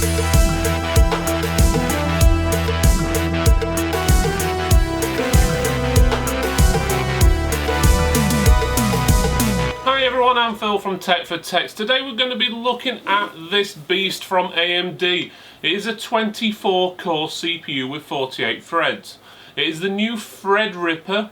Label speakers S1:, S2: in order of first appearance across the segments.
S1: Hi everyone, I'm Phil from Tech for Techs. Today we're going to be looking at this beast from AMD. It is a 24 core CPU with 48 threads. It is the new Threadripper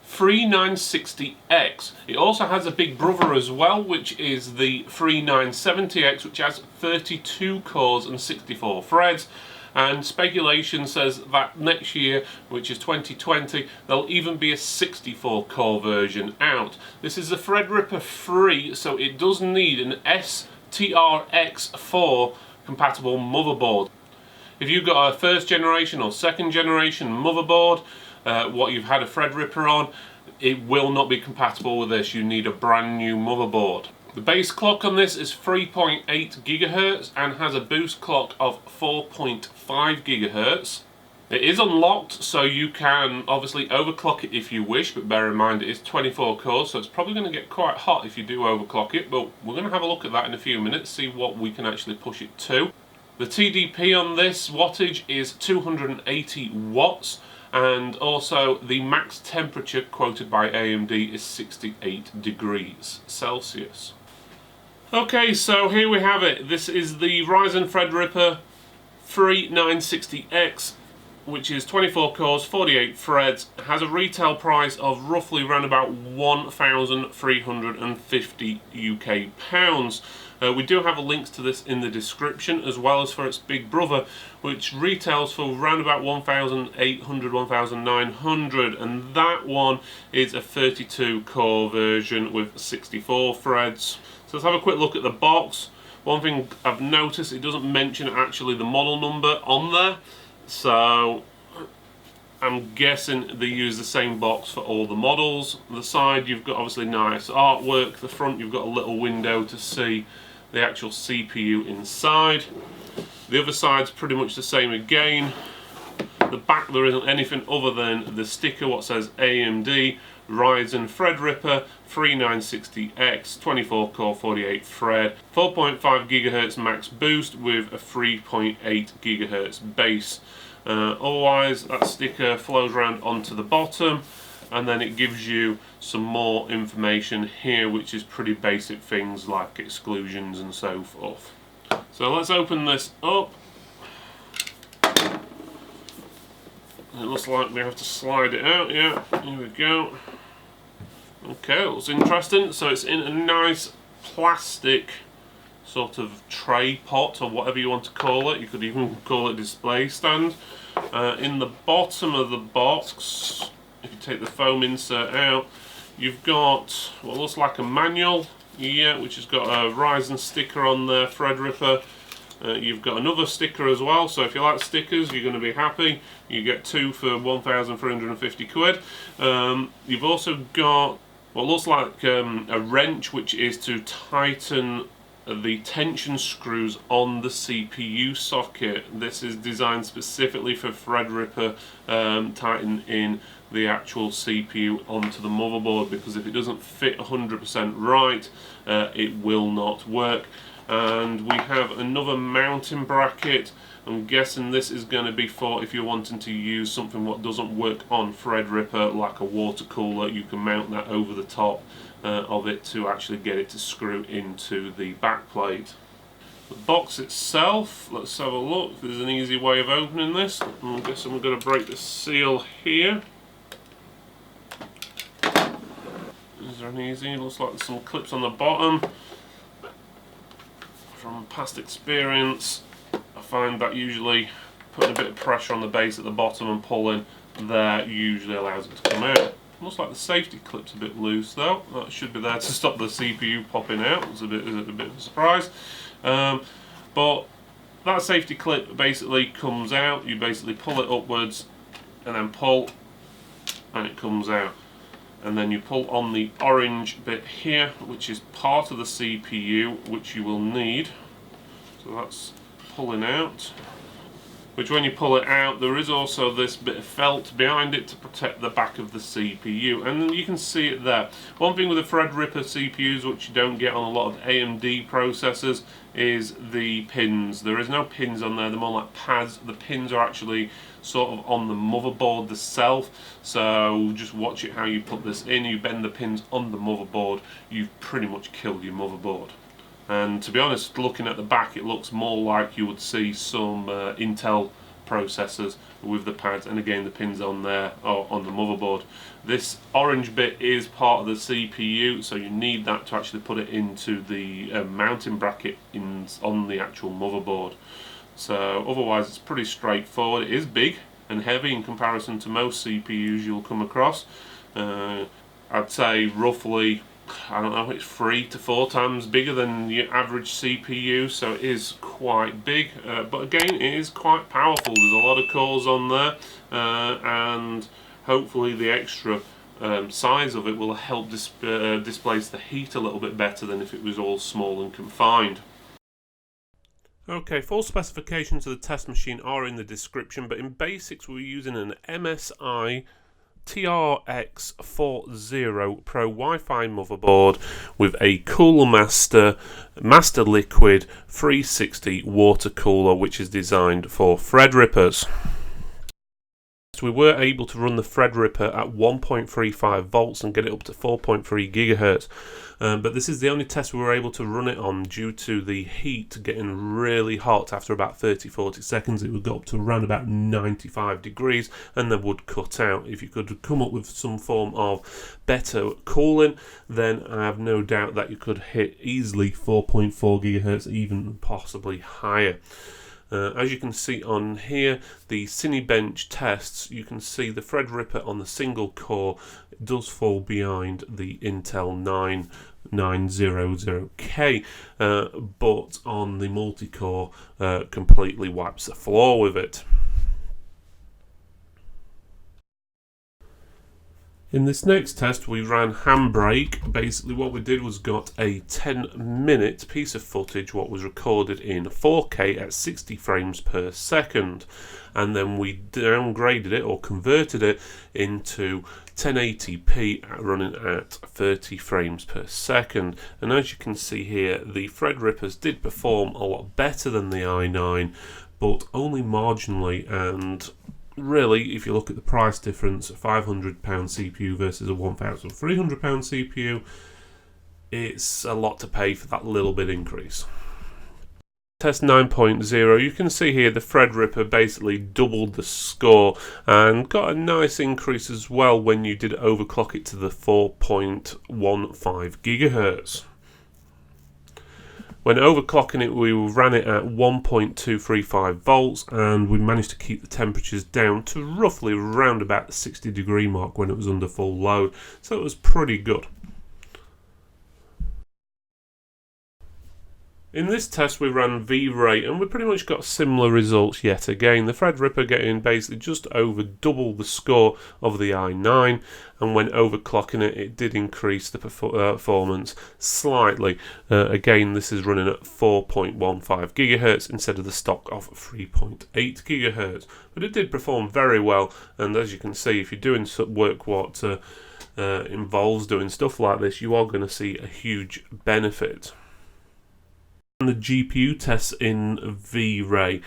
S1: 3960X. It also has a big brother as well, which is the 3970X, which has 32 cores and 64 threads. And speculation says that next year, which is 2020, there'll even be a 64 core version out. This is a Threadripper 3, so it does need an STRX4 compatible motherboard. If you've got a first generation or second generation motherboard, what you've had a Threadripper on, it will not be compatible with this. You need a brand new motherboard. The base clock on this is 3.8 GHz and has a boost clock of 4.5 GHz. It is unlocked, so you can obviously overclock it if you wish, but bear in mind it is 24 cores, so it's probably going to get quite hot if you do overclock it, but we're going to have a look at that in a few minutes, see what we can actually push it to. The TDP on this wattage is 280 watts. And also the max temperature quoted by AMD is 68 degrees Celsius. Okay, so here we have it. This is the Ryzen Threadripper 3960X, which is 24 cores, 48 threads, has a retail price of roughly around about 1,350 UK pounds. We do have links to this in the description, as well as for its big brother, which retails for around about 1,800, 1,900, and that one is a 32 core version with 64 threads. So let's have a quick look at the box. One thing I've noticed, it doesn't mention actually the model number on there, so I'm guessing they use the same box for all the models. The side you've got obviously nice artwork, the front you've got a little window to see the actual CPU inside. The other side's pretty much the same again. The back there isn't anything other than the sticker, what says AMD Ryzen Threadripper 3960X, 24 core, 48 thread, 4.5 GHz max boost with a 3.8 GHz base. Otherwise that sticker flows around onto the bottom, and then it gives you some more information here, which is pretty basic things like exclusions and so forth. So let's open this up. It looks like we have to slide it out. Yeah, here we go. Okay, it looks interesting. So it's in a nice plastic sort of tray pot, or whatever you want to call it. You could even call it display stand. In the bottom of the box, if you take the foam insert out, you've got what looks like a manual, yeah, which has got a Ryzen sticker on there, Threadripper. You've got another sticker as well, so if you like stickers, you're going to be happy. You get two for 1,350 quid. You've also got what looks like a wrench, which is to tighten the tension screws on the CPU socket. This is designed specifically for Threadripper, tightening the actual CPU onto the motherboard, because if it doesn't fit 100% right, it will not work. And we have another mounting bracket. I'm guessing this is going to be for if you're wanting to use something what doesn't work on Threadripper, like a water cooler. You can mount that over the top of it to actually get it to screw into the back plate. The box itself, let's have a look if there's an easy way of opening this. I guess I'm going to break the seal here. Is there an easy? It looks like there's some clips on the bottom. From past experience, I find that usually putting a bit of pressure on the base at the bottom and pulling there usually allows it to come out. Looks like the safety clip's a bit loose though. That should be there to stop the CPU popping out. It's a bit of a surprise. But that safety clip basically comes out. You basically pull it upwards and then pull, and it comes out. And then you pull on the orange bit here, which is part of the CPU, which you will need. So that's pulling out. which when you pull it out, there is also this bit of felt behind it to protect the back of the CPU, and you can see it there. One thing with the Threadripper CPUs, which you don't get on a lot of AMD processors, is the pins. There is no pins on there, they're more like pads. The pins are actually sort of on the motherboard itself, so just watch it how you put this in. You bend the pins on the motherboard, you've pretty much killed your motherboard. And to be honest, looking at the back, it looks more like you would see some Intel processors with the pads, and again the pins on there or on the motherboard. This orange bit is part of the CPU, so you need that to actually put it into the mounting bracket on the actual motherboard. So otherwise it's pretty straightforward. It is big and heavy in comparison to most CPUs you'll come across. I'd say roughly, I don't know, it's 3 to 4 times bigger than your average CPU, so it is quite big, but again it is quite powerful. There's a lot of cores on there, and hopefully the extra size of it will help displace the heat a little bit better than if it was all small and confined. Okay, full specifications of the test machine are in the description, but in basics we're using an MSI TRX40 Pro Wi-Fi motherboard with a Cooler Master Liquid 360 water cooler, which is designed for Threadrippers. So we were able to run the Threadripper at 1.35 volts and get it up to 4.3 gigahertz. But this is the only test we were able to run it on due to the heat getting really hot. After about 30-40 seconds it would go up to around about 95 degrees and then would cut out. If you could come up with some form of better cooling, then I have no doubt that you could hit easily 4.4 gigahertz, even possibly higher. As you can see on here, the CineBench tests, you can see the Threadripper on the single core does fall behind the Intel 9900K, but on the multi-core completely wipes the floor with it. In this next test we ran Handbrake. Basically what we did was got a 10-minute piece of footage what was recorded in 4K at 60 frames per second, and then we downgraded it or converted it into 1080p running at 30 frames per second. And as you can see here, the Threadrippers did perform a lot better than the i9, but only marginally. And really, if you look at the price difference, a £500 CPU versus a £1,300 CPU, it's a lot to pay for that little bit increase. Test 9.0, you can see here the Threadripper basically doubled the score and got a nice increase as well when you did overclock it to the 4.15 gigahertz. When overclocking it, we ran it at 1.235 volts and we managed to keep the temperatures down to roughly around about the 60 degree mark when it was under full load, so it was pretty good. In this test we ran V-Ray and we pretty much got similar results yet again. The Threadripper getting basically just over double the score of the i9, and when overclocking it, it did increase the performance slightly. Again, this is running at 4.15 gigahertz instead of the stock of 3.8 gigahertz, but it did perform very well. And as you can see, if you're doing work what involves doing stuff like this, you are going to see a huge benefit. The GPU tests in V-Ray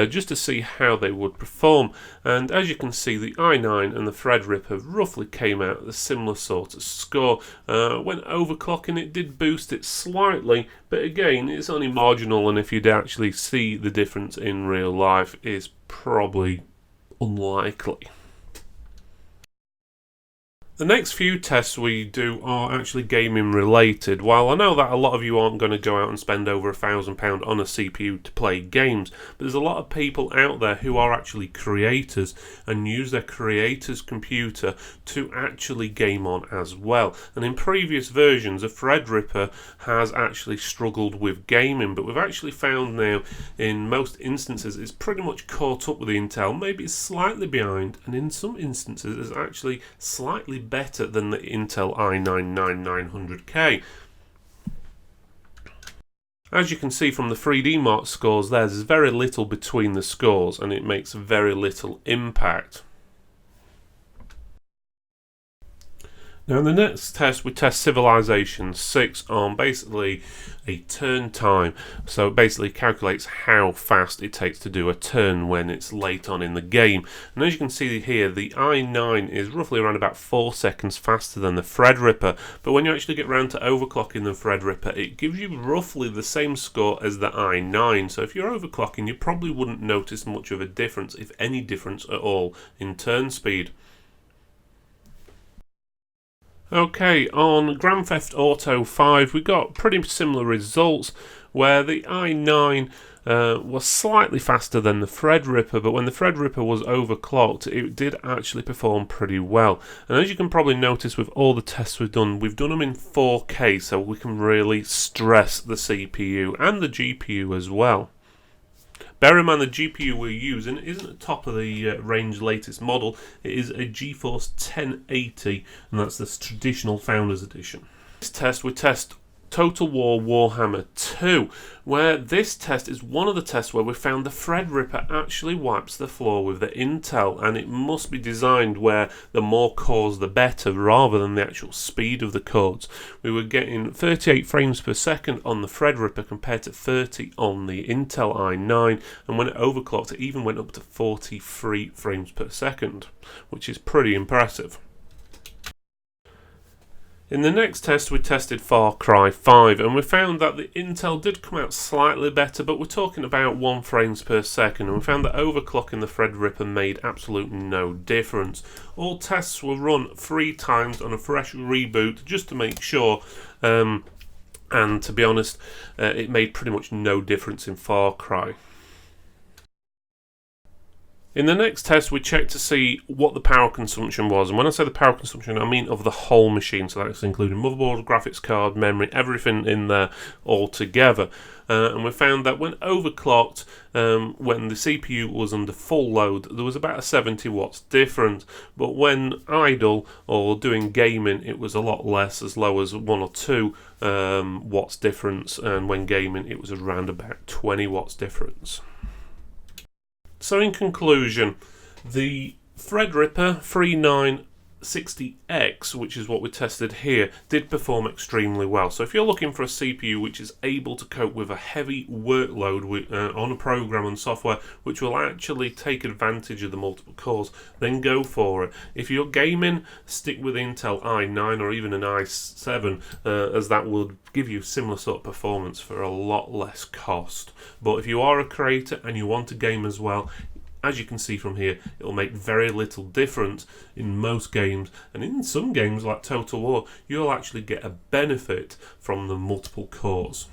S1: just to see how they would perform, and as you can see, the i9 and the Threadripper roughly came out at a similar sort of score. When overclocking it did boost it slightly, but again it's only marginal, and if you'd actually see the difference in real life is probably unlikely. The next few tests we do are actually gaming related. While I know that a lot of you aren't going to go out and spend over £1,000 on a CPU to play games, but there's a lot of people out there who are actually creators and use their creator's computer to actually game on as well. And in previous versions, a Threadripper has actually struggled with gaming, but we've actually found now in most instances it's pretty much caught up with the Intel. Maybe it's slightly behind, and in some instances it's actually slightly better than the Intel i9 9900K. As you can see from the 3D Mark scores, there's very little between the scores, and it makes very little impact. Now in the next test, we test Civilization 6 on basically a turn time. So it basically calculates how fast it takes to do a turn when it's late on in the game. And as you can see here, the i9 is roughly around about 4 seconds faster than the Threadripper. But when you actually get round to overclocking the Threadripper, it gives you roughly the same score as the i9. So if you're overclocking, you probably wouldn't notice much of a difference, if any difference at all, in turn speed. Okay, on Grand Theft Auto 5 we got pretty similar results, where the i9 was slightly faster than the Threadripper, but when the Threadripper was overclocked, it did actually perform pretty well. And as you can probably notice with all the tests we've done them in 4K, so we can really stress the CPU and the GPU as well. Bear in mind the GPU we're using isn't the top of the range latest model. It is a GeForce 1080, and that's the traditional Founders Edition. This test, we test Total War Warhammer 2, where this test is one of the tests where we found the Threadripper actually wipes the floor with the Intel, and it must be designed where the more cores the better, rather than the actual speed of the cores. We were getting 38 frames per second on the Threadripper compared to 30 on the Intel i9, and when it overclocked it even went up to 43 frames per second, which is pretty impressive. In the next test we tested Far Cry 5, and we found that the Intel did come out slightly better, but we're talking about 1 frames per second, and we found that overclocking the Threadripper made absolutely no difference. All tests were run 3 times on a fresh reboot just to make sure, and to be honest, it made pretty much no difference in Far Cry. In the next test, we checked to see what the power consumption was, and when I say the power consumption, I mean of the whole machine, so that's including motherboard, graphics card, memory, everything in there all together. And we found that when overclocked, when the CPU was under full load, there was about a 70 watts difference, but when idle or doing gaming, it was a lot less, as low as 1 or 2 watts difference, and when gaming, it was around about 20 watts difference. So in conclusion, the Threadripper 3960X, which is what we tested here, did perform extremely well. So if you're looking for a CPU which is able to cope with a heavy workload on a program and software which will actually take advantage of the multiple cores, then go for it. If you're gaming, stick with Intel i9 or even an i7, as that will give you similar sort of performance for a lot less cost. But if you are a creator and you want to game as well, as you can see from here, it will make very little difference in most games, and in some games like Total War, you'll actually get a benefit from the multiple cores.